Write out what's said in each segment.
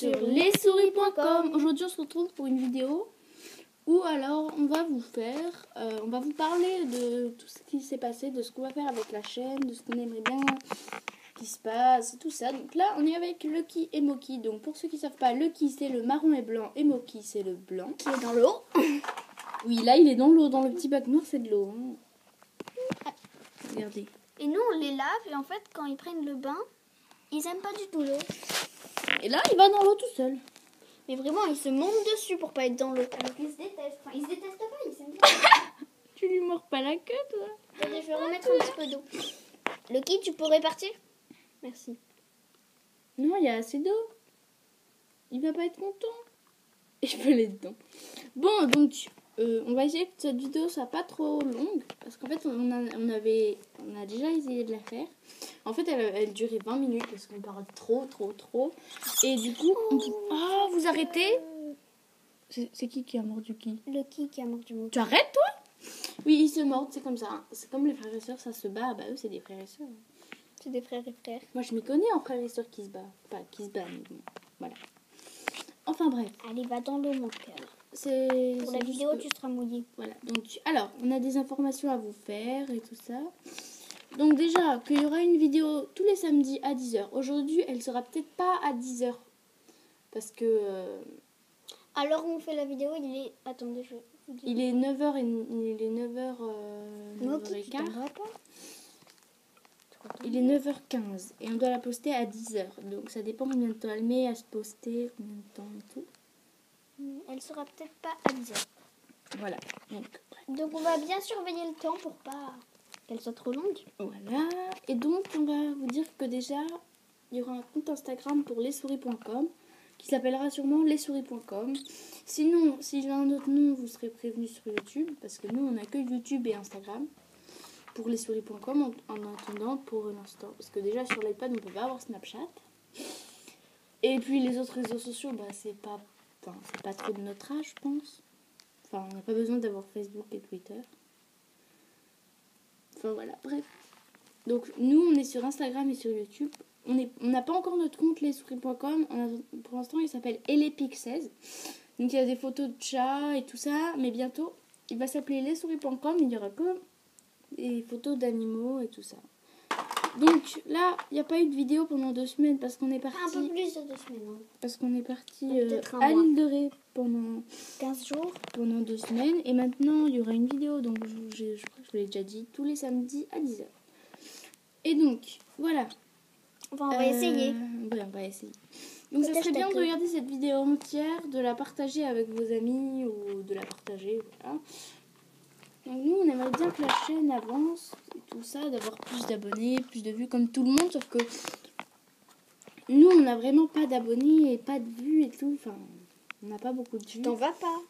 sur lessouris.com. Aujourd'hui on se retrouve pour une vidéo où alors on va vous parler de tout ce qui s'est passé, de ce qu'on va faire avec la chaîne, de ce qu'on aimerait bien qui se passe, tout ça. Donc là on est avec Lucky et Moki. Donc pour ceux qui ne savent pas, Lucky c'est le marron et blanc et Moki c'est le blanc. Qui est dans l'eau. Oui, là il est dans l'eau, dans le petit bac noir c'est de l'eau. Hein. Regardez. Et nous on les lave et en fait quand ils prennent le bain, ils aiment pas du tout l'eau. Et là il va dans l'eau tout seul. Mais vraiment, ils se montent dessus pour pas être dans l'eau. Alors qu'ils se détestent. Enfin, ils se détestent pas, ils s'aiment bien. Tu lui mords pas la queue, toi? Attendez, je vais remettre un petit peu d'eau. Lucky, tu pourrais partir? Merci. Non, il y a assez d'eau. Il va pas être content. Et je peux aller dedans. Bon, donc, on va essayer que cette vidéo soit pas trop longue. Parce qu'en fait, on a déjà essayé de la faire. En fait, elle durait 20 minutes parce qu'on parle trop. Et du coup, oh, vous arrêtez? C'est qui a mordu qui? Lucky qui a mordu mon. Tu arrêtes, toi? Oui, ils se mordent, c'est comme ça. C'est comme les frères et sœurs, ça se bat. Bah, eux, c'est des frères et sœurs. C'est des frères et frères. Moi, je m'y connais en frères et sœurs qui se battent. Pas qui se battent, mais bon, voilà. Enfin, bref. Allez, va dans l'eau, mon cœur. Pour la vidéo, tu seras mouillé. Voilà. Donc, alors, on a des informations à vous faire et tout ça. Donc, déjà, qu'il y aura une vidéo tous les samedis à 10h. Aujourd'hui, elle sera peut-être pas à 10h. Parce que... Alors, on fait la vidéo, il est... Attendez, je vous dis. Il est 9h il est 9h... 9h15. Il est 9h15 et on doit la poster à 10h. Donc ça dépend combien de temps elle met à se poster, combien de temps et tout. Elle sera peut-être pas à 10h. Voilà. Donc on va bien surveiller le temps pour pas qu'elle soit trop longue. Voilà. Et donc on va vous dire que déjà, il y aura un compte Instagram pour lessouris.com qui s'appellera sûrement lessouris.com. Sinon, s'il y a un autre nom, vous serez prévenu sur YouTube parce que nous on a que YouTube et Instagram. Pour lessouris.com en attendant pour l'instant. Parce que déjà sur l'iPad on peut pas avoir Snapchat. Et puis les autres réseaux sociaux, bah c'est pas trop de notre âge je pense. Enfin on n'a pas besoin d'avoir Facebook et Twitter. Enfin voilà, bref. Donc nous on est sur Instagram et sur YouTube. On n'a pas encore notre compte lessouris.com. Pour l'instant il s'appelle Elepix16. Donc il y a des photos de chats et tout ça. Mais bientôt il va s'appeler lessouris.com. Il y aura que des photos d'animaux et tout ça. Donc là, il n'y a pas eu de vidéo pendant 2 semaines parce qu'on est parti... Un peu plus de 2 semaines. Hein. Parce qu'on est parti à l'île de Ré pendant 15 jours. Pendant 2 semaines. Et maintenant, il y aura une vidéo, donc je crois que je vous l'ai déjà dit, tous les samedis à 10h. Et donc, voilà. Enfin, on va essayer. Oui, on va essayer. Donc ça serait bien de regarder cette vidéo entière, de la partager avec vos amis ou de la partager, voilà. Donc nous, on aimerait bien que la chaîne avance et tout ça, d'avoir plus d'abonnés, plus de vues comme tout le monde, sauf que nous, on n'a vraiment pas d'abonnés et pas de vues et tout. Enfin, on n'a pas beaucoup de vues. T'en vas pas.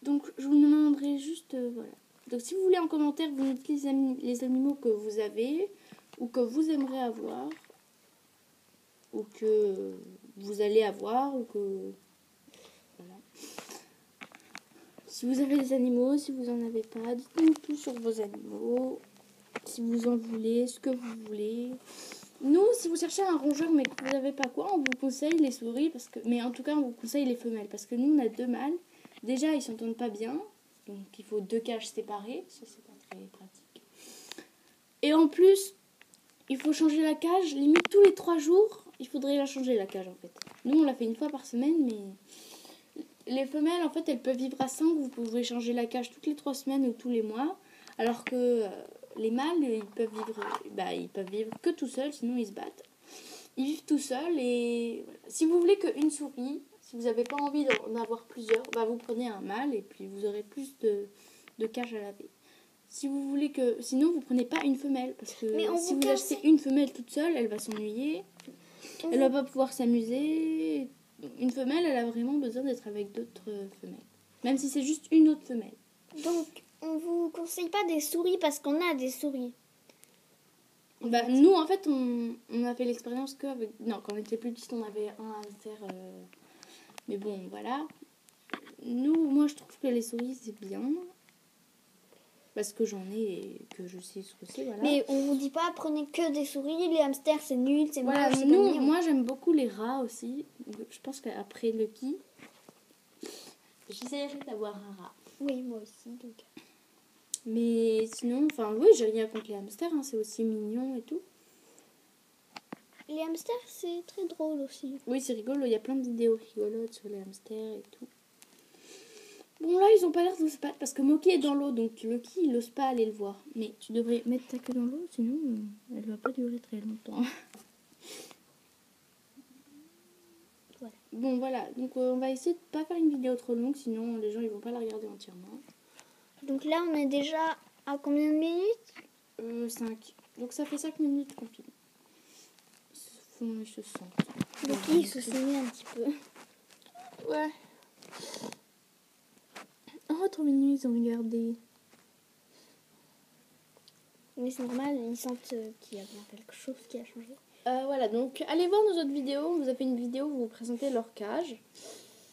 Donc je vous demanderai juste, voilà. Donc si vous voulez en commentaire, vous mettez les animaux que vous avez ou que vous aimeriez avoir ou que vous allez avoir ou que... Voilà. Si vous avez des animaux, si vous en avez pas, dites-nous tout sur vos animaux. Si vous en voulez, ce que vous voulez. Nous, si vous cherchez un rongeur mais que vous n'avez pas quoi, on vous conseille les souris. Mais en tout cas, on vous conseille les femelles. Parce que nous, on a 2 mâles. Déjà, ils s'entendent pas bien. Donc, il faut 2 cages séparées. Ça, c'est pas très pratique. Et en plus, il faut changer la cage. Limite, tous les 3 jours, il faudrait la changer, la cage, en fait. Nous, on l'a fait une fois par semaine, mais... Les femelles, en fait, elles peuvent vivre à 5. Vous pouvez changer la cage toutes les 3 semaines ou tous les mois. Alors que les mâles, ils peuvent vivre que tout seuls, sinon ils se battent. Ils vivent tout seuls et voilà. Si vous voulez qu'une souris, si vous n'avez pas envie d'en avoir plusieurs, vous prenez un mâle et puis vous aurez plus de cages à laver. Si vous voulez sinon, vous prenez pas une femelle. Parce que si vous achetez une femelle toute seule, elle va s'ennuyer. Elle va pas pouvoir s'amuser. Une femelle, elle a vraiment besoin d'être avec d'autres femelles. Même si c'est juste une autre femelle. Donc, on vous conseille pas des souris parce qu'on a des souris. Nous, en fait, on a fait l'expérience qu'avec... Non, quand on était plus petite, on avait un hamster. Mais bon, voilà. Moi, je trouve que les souris, c'est bien. Parce que j'en ai et que je sais ce que c'est, voilà. Mais on vous dit pas prenez que des souris, les hamsters c'est nul, c'est Voilà, moche, c'est pas mignon. moi j'aime beaucoup les rats aussi. Je pense qu'après Lucky, j'essaierai d'avoir un rat. Oui, moi aussi. Donc. Mais sinon, enfin oui, j'ai rien contre les hamsters, hein, c'est aussi mignon et tout. Les hamsters c'est très drôle aussi. Oui, c'est rigolo, il y a plein de vidéos rigolotes sur les hamsters et tout. Bon là, ils ont pas l'air de se battre parce que Moki est dans l'eau, donc Lucky il n'ose pas aller le voir. Mais tu devrais mettre ta queue dans l'eau, sinon elle va pas durer très longtemps. Voilà. Bon voilà, donc on va essayer de pas faire une vidéo trop longue, sinon les gens ils vont pas la regarder entièrement. Donc là on est déjà à combien de minutes 5. Donc ça fait 5 minutes qu'on filme. Ils se sentent. Donc il se soumet un petit peu. Ouais. Oh, trop mignon, ils ont regardé. Mais c'est normal, ils sentent qu'il y a bien quelque chose qui a changé. Voilà, donc allez voir nos autres vidéos. On vous a fait une vidéo où vous présentez leur cage.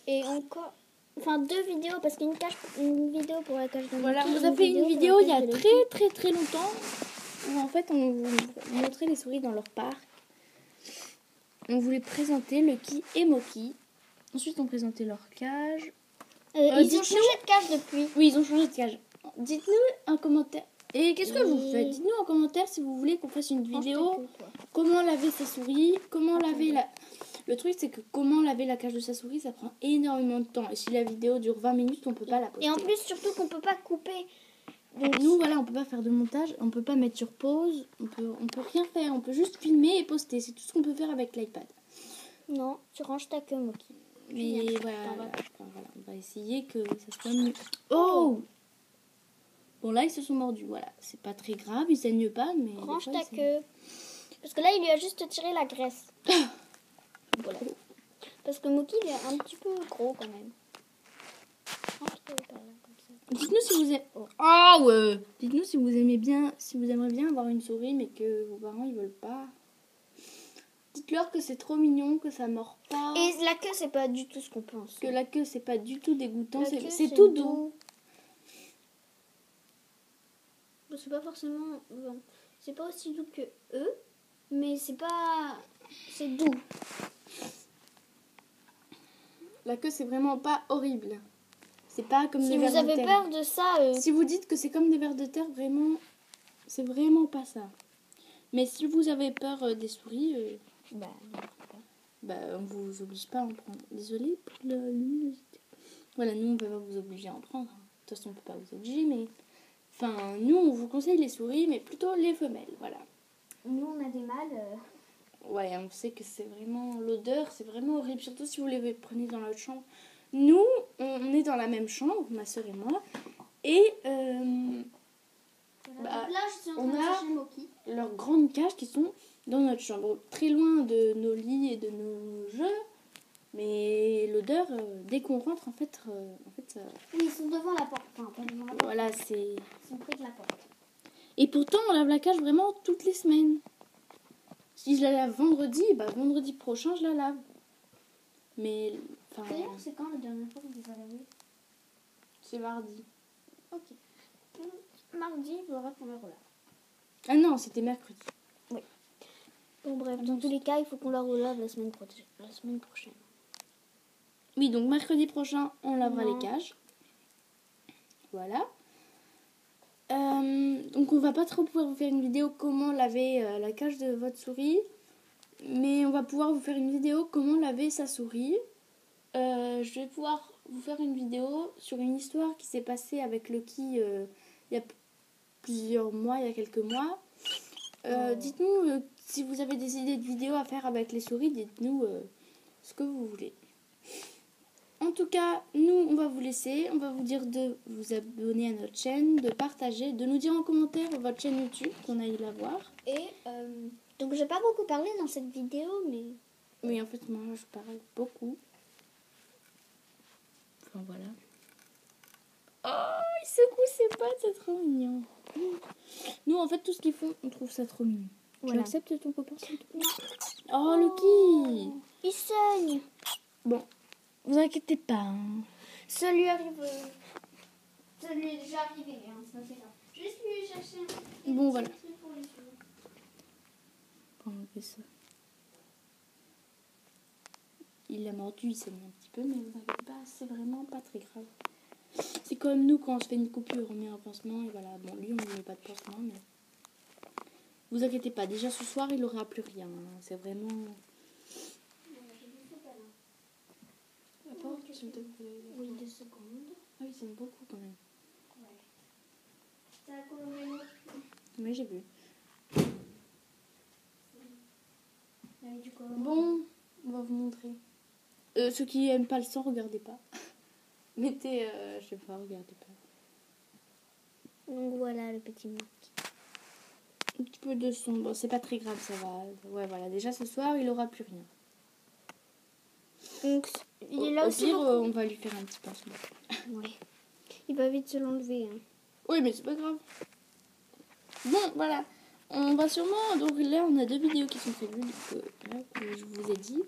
Et encore... Enfin, 2 vidéos, parce qu'une une vidéo pour la cage de Voilà, on Moki, vous a fait une pour vidéo la il y a cage de très longtemps où en fait on vous montrait les souris dans leur parc. On voulait présenter Lucky et Moki. Ensuite on présentait leur cage. Ils ont dites-nous- changé de cage depuis. Oui, ils ont changé de cage. Dites-nous un commentaire. Et qu'est-ce que vous faites? Dites-nous en commentaire si vous voulez qu'on fasse une vidéo. Comment laver sa souris? Comment laver la... Le truc, c'est que comment laver la cage de sa souris, ça prend énormément de temps. Et si la vidéo dure 20 minutes, on peut pas la poster. Et en plus, surtout qu'on peut pas couper. Donc nous, voilà, on peut pas faire de montage, on peut pas mettre sur pause, on peut rien faire. On peut juste filmer et poster. C'est tout ce qu'on peut faire avec l'iPad. Non, tu ranges ta queue, Moki. Mais voilà, T'en vas. voilà, on va essayer que ça soit mieux. Oh! Bon, là, ils se sont mordus. Voilà, c'est pas très grave, ils saignent pas, mais... des Range fois, ta ils saignent. queue. Parce que là, il lui a juste tiré la graisse. Voilà. Parce que Moki, il est un petit peu gros quand même. Range-toi par là, comme ça. Dites-nous si vous aimez... Oh ouais! Dites-nous si vous aimez bien, si vous aimeriez bien avoir une souris, mais que vos parents, ils veulent pas. Dites-leur que c'est trop mignon, que ça mord pas. Et la queue, c'est pas du tout ce qu'on pense. Que la queue, c'est pas du tout dégoûtant, La queue, c'est tout doux. C'est pas forcément... Bon, c'est pas aussi doux que eux, mais c'est pas... C'est doux. La queue, c'est vraiment pas horrible. C'est pas comme Si des vous vers de avez terre. peur de ça... Si vous dites que c'est comme des vers de terre, vraiment, c'est vraiment pas ça. Mais si vous avez peur des souris, on vous oblige pas à en prendre. Désolée pour la luminosité. Voilà, nous on peut pas vous obliger à en prendre. De toute façon, on peut pas vous obliger, mais... Enfin, nous on vous conseille les souris, mais plutôt les femelles, voilà. Nous, on a des mâles... Ouais, on sait que c'est vraiment... L'odeur, c'est vraiment horrible, surtout si vous les prenez dans notre chambre. Nous, on est dans la même chambre, ma soeur et moi, et Là, je suis en on train de a- chercher Moki. leurs grandes cages qui sont dans notre chambre, très loin de nos lits et de nos jeux. Mais l'odeur, dès qu'on rentre, en fait ça... Oui, ils sont devant la porte. Enfin, pas devant la porte. Voilà, c'est... Ils sont près de la porte. Et pourtant, on lave la cage vraiment toutes les semaines. Si je la lave vendredi, vendredi prochain, je la lave. Mais, enfin... D'ailleurs, c'est quand la dernière fois que vous avez lavé? C'est mardi. Ok. Mardi, il faudra qu'on la relave. Ah non, c'était mercredi. Bon, bref, dans tous les cas, il faut qu'on la relave la semaine prochaine. Oui, donc mercredi prochain, on lavera Non. les cages. Voilà. Donc on va pas trop pouvoir vous faire une vidéo comment laver la cage de votre souris. Mais on va pouvoir vous faire une vidéo comment laver sa souris. Je vais pouvoir vous faire une vidéo sur une histoire qui s'est passée avec Lucky il y a plusieurs mois, il y a quelques mois. Dites-nous si vous avez des idées de vidéos à faire avec les souris, dites-nous ce que vous voulez. En tout cas, nous, on va vous laisser. On va vous dire de vous abonner à notre chaîne, de partager, de nous dire en commentaire votre chaîne YouTube, qu'on aille la voir. Et donc, j'ai pas beaucoup parlé dans cette vidéo, mais... Oui, en fait, moi, je parle beaucoup. Enfin, voilà. Oh, il secoue ses pattes, c'est trop mignon. Nous, en fait, tout ce qu'ils font, on trouve ça trop mignon. Voilà. Tu acceptes ton copain, s'il te plaît? Oh, Lucky! Il saigne. Bon, vous inquiétez pas. Hein. Ça lui arrive... Ça lui est déjà arrivé, hein, c'est pas grave. Juste lui chercher Bon, voilà. truc pour les souris. On fait ça. Il a mordu, il s'est mis un petit peu, mais vous inquiétez pas, c'est vraiment pas très grave. C'est comme nous quand on se fait une coupure, on met un pansement et voilà. Bon, lui, on ne met pas de pansement, mais vous inquiétez pas. Déjà ce soir, il n'aura plus rien. Hein. C'est vraiment. Attends, s'il te plaît. Oui, 2 secondes. Ah oui, c'est beaucoup quand même. Ouais. Ça a coloré. Mais j'ai vu. Avec du colorant. Bon, on va vous montrer. Ceux qui aiment pas le sang, regardez pas. Mettez, je sais pas, regardez pas. Donc voilà le petit Moki. Un petit peu de son. Bon, c'est pas très grave, ça va. Ouais, voilà. Déjà ce soir, il aura plus rien. Donc il est là Au aussi. pire, on va lui faire un petit pansement. Ouais. Il va vite se l'enlever. Hein. Oui, mais c'est pas grave. Bon, voilà. On va sûrement. Donc là, on a 2 vidéos qui sont prévues. Donc, là, comme je vous ai dit,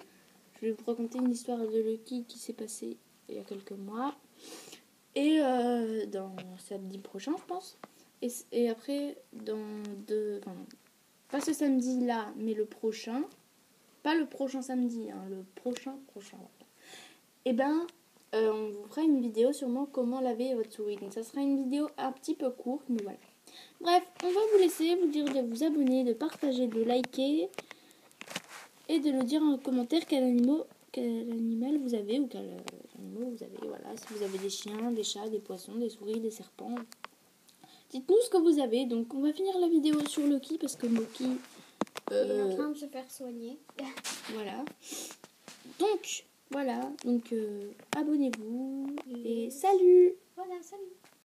je vais vous raconter une histoire de Lucky qui s'est passée il y a quelques mois. Et dans samedi prochain, je pense. Et après, dans 2. Enfin, pas ce samedi-là, mais le prochain. Pas le prochain samedi, hein, le prochain. Et ben, on vous fera une vidéo sûrement comment laver votre souris. Donc ça sera une vidéo un petit peu courte, mais voilà. Bref, on va vous laisser, vous dire de vous abonner, de partager, de liker et de nous dire en commentaire quel animal vous avez ou quel animal vous avez. Voilà, si vous avez des chiens, des chats, des poissons, des souris, des serpents. Dites-nous ce que vous avez. Donc on va finir la vidéo sur Loki parce que Loki... Il est en train de se faire soigner. Voilà. Donc, voilà. Donc, abonnez-vous et salut! Voilà, salut.